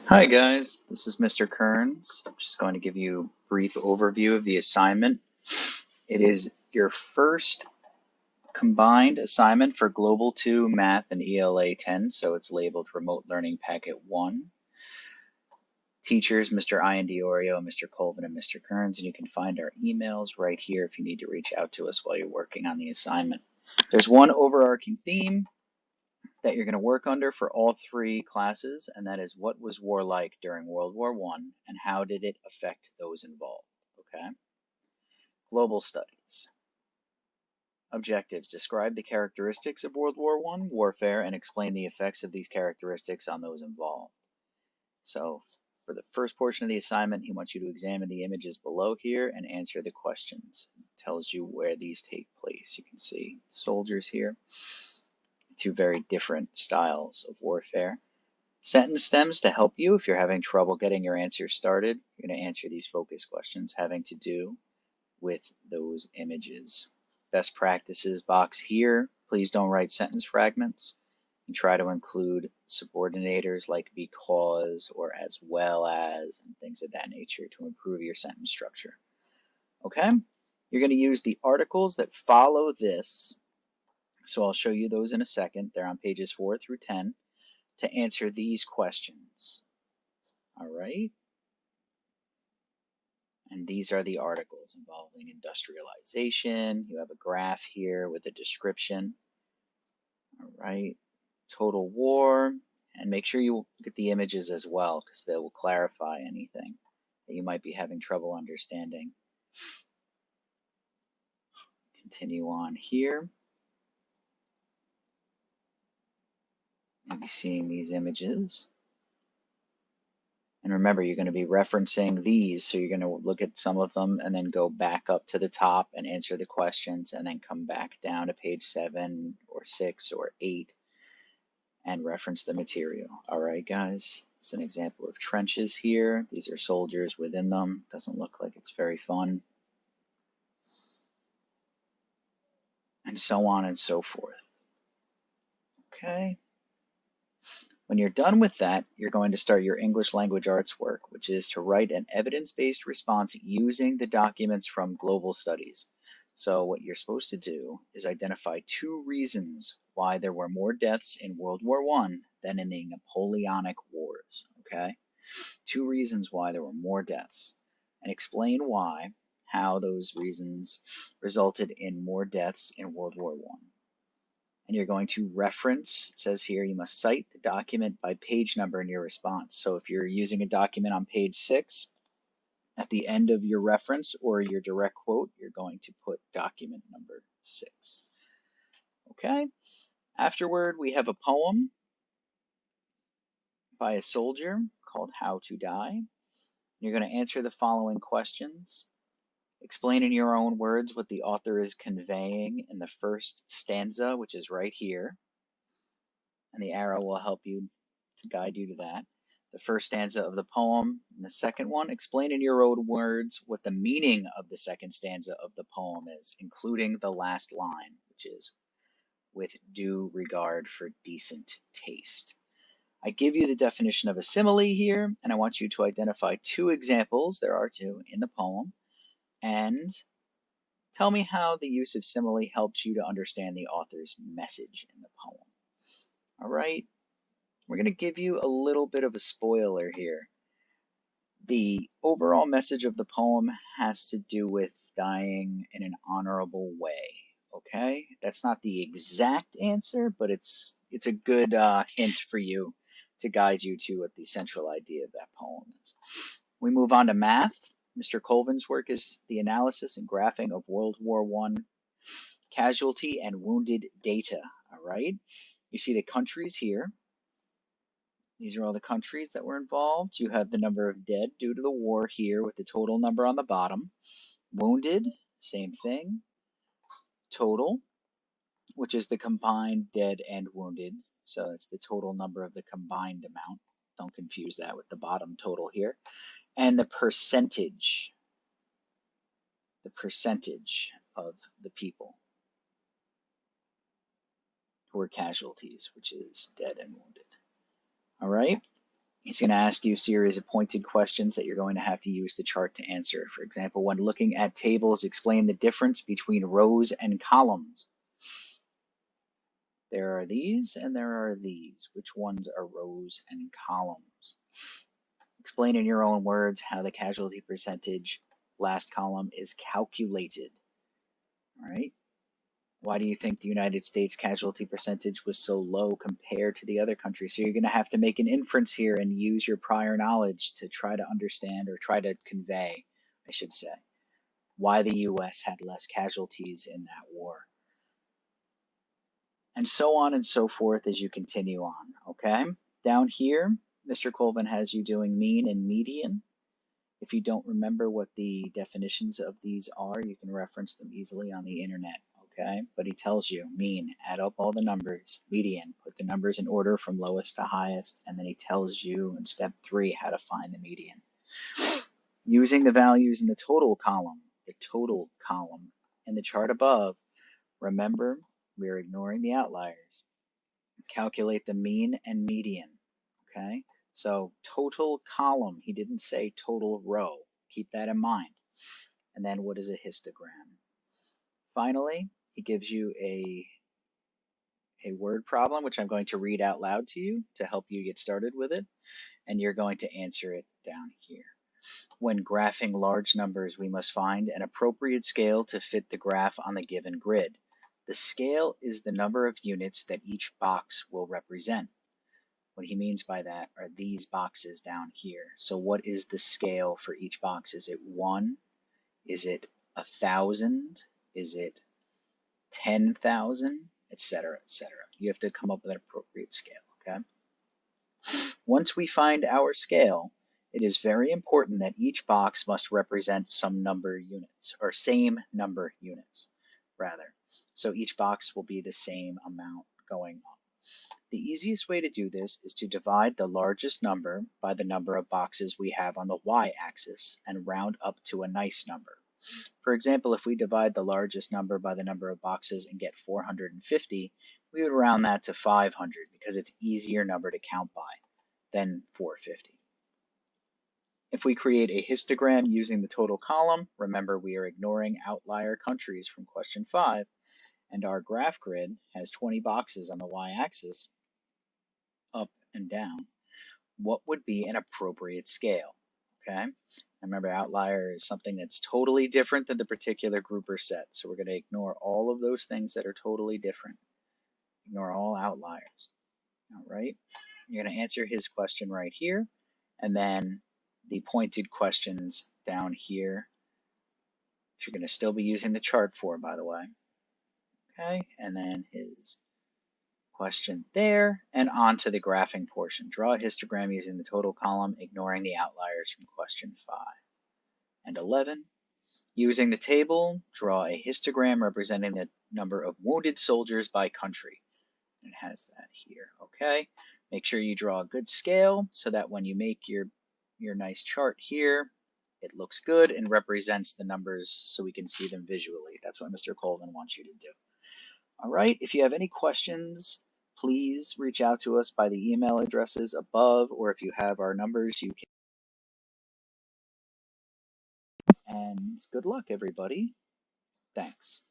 Hi guys, this is Mr. Kearns. I'm just going to give you a brief overview of the assignment. It is your first combined assignment for Global 2 Math and ELA10, so it's labeled Remote Learning Packet 1. Teachers, Mr. Ian Diorio, Mr. Colvin, and Mr. Kearns, and you can find our emails right here if you need to reach out to us while you're working on the assignment. There's one overarching theme that you're going to work under for all three classes, and that is what was war like during World War I and how did it affect those involved, okay? Global studies. Objectives. Describe the characteristics of World War I warfare and explain the effects of these characteristics on those involved. So for the first portion of the assignment, he wants you to examine the images below here and answer the questions. It tells you where these take place. You can see soldiers here. Two very different styles of warfare. Sentence stems to help you if you're having trouble getting your answers started. You're going to answer these focus questions having to do with those images. Best practices box here. Please don't write sentence fragments. And try to include subordinators like because or as well as and things of that nature to improve your sentence structure. Okay? You're going to use the articles that follow this. So I'll show you those in a second. They're on pages 4 through 10 to answer these questions. All right. And these are the articles involving industrialization. You have a graph here with a description. All right. Total war. And make sure you look at the images as well, because they will clarify anything that you might be having trouble understanding. Continue on here. You'll be seeing these images. And remember, you're going to be referencing these, so you're going to look at some of them and then go back up to the top and answer the questions and then come back down to page 7 or 6 or 8 and reference the material. All right, guys, it's an example of trenches here. These are soldiers within them. Doesn't look like it's very fun. And so on and so forth. Okay. When you're done with that, you're going to start your English language arts work, which is to write an evidence-based response using the documents from Global Studies. So what you're supposed to do is identify 2 reasons why there were more deaths in World War I than in the Napoleonic Wars, okay? 2 reasons why there were more deaths, and explain why, how those reasons resulted in more deaths in World War I. And you're going to reference, it says here, you must cite the document by page number in your response. So if you're using a document on page 6, at the end of your reference or your direct quote, you're going to put document number 6. Okay? Afterward, we have a poem by a soldier called How to Die. You're going to answer the following questions. Explain in your own words what the author is conveying in the first stanza, which is right here. And the arrow will help you to guide you to that. The first stanza of the poem. And the second one, explain in your own words what the meaning of the second stanza of the poem is, including the last line, which is with due regard for decent taste. I give you the definition of a simile here, and I want you to identify 2 examples, there are 2, in the poem, and tell me how the use of simile helps you to understand the author's message in the poem. All right, we're going to give you a little bit of a spoiler here. The overall message of the poem has to do with dying in an honorable way, okay? That's not the exact answer, but it's a good hint for you to guide you to what the central idea of that poem is. We move on to math. Mr. Colvin's work is the analysis and graphing of World War I casualty and wounded data, all right? You see the countries here. These are all the countries that were involved. You have the number of dead due to the war here with the total number on the bottom. Wounded, same thing. Total, which is the combined dead and wounded. So it's the total number of the combined amount. Don't confuse that with the bottom total here. And the percentage of the people who were casualties, which is dead and wounded. All right. He's going to ask you a series of pointed questions that you're going to have to use the chart to answer. For example, when looking at tables, explain the difference between rows and columns. There are these and there are these. Which ones are rows and columns? Explain in your own words how the casualty percentage last column is calculated. All right. Why do you think the United States casualty percentage was so low compared to the other countries? So you're going to have to make an inference here and use your prior knowledge to try to understand, or try to convey, I should say, why the US had less casualties in that war. And so on and so forth as you continue on, okay? Down here, Mr. Colvin has you doing mean and median. If you don't remember what the definitions of these are, you can reference them easily on the internet, okay? But he tells you mean, add up all the numbers, median, put the numbers in order from lowest to highest, and then he tells you in step 3 how to find the median. Using the values in the total column in the chart above, remember, we're ignoring the outliers. Calculate the mean and median, okay? So total column, he didn't say total row. Keep that in mind. And then what is a histogram? Finally, he gives you a word problem, which I'm going to read out loud to you to help you get started with it. And you're going to answer it down here. When graphing large numbers, we must find an appropriate scale to fit the graph on the given grid. The scale is the number of units that each box will represent. What he means by that are these boxes down here. So what is the scale for each box? Is it 1? Is it 1,000? Is it 10,000? Etc., etc. You have to come up with an appropriate scale, okay? Once we find our scale, it is very important that each box must represent some number units, or same number units, rather. So each box will be the same amount going up. The easiest way to do this is to divide the largest number by the number of boxes we have on the y-axis and round up to a nice number. For example, if we divide the largest number by the number of boxes and get 450, we would round that to 500 because it's an easier number to count by than 450. If we create a histogram using the total column, remember we are ignoring outlier countries from question 5, and our graph grid has 20 boxes on the y-axis, up and down. What would be an appropriate scale? Okay. Remember, outlier is something that's totally different than the particular group or set. So we're going to ignore all of those things that are totally different. Ignore all outliers. All right. You're going to answer his question right here. And then the pointed questions down here, which you're going to still be using the chart for, by the way. Okay. And then his question there, and on to the graphing portion. Draw a histogram using the total column, ignoring the outliers from question 5. And 11, using the table, draw a histogram representing the number of wounded soldiers by country. It has that here, okay? Make sure you draw a good scale so that when you make your nice chart here, it looks good and represents the numbers so we can see them visually. That's what Mr. Colvin wants you to do. All right, if you have any questions, please reach out to us by the email addresses above, or if you have our numbers, you can. And good luck, everybody. Thanks.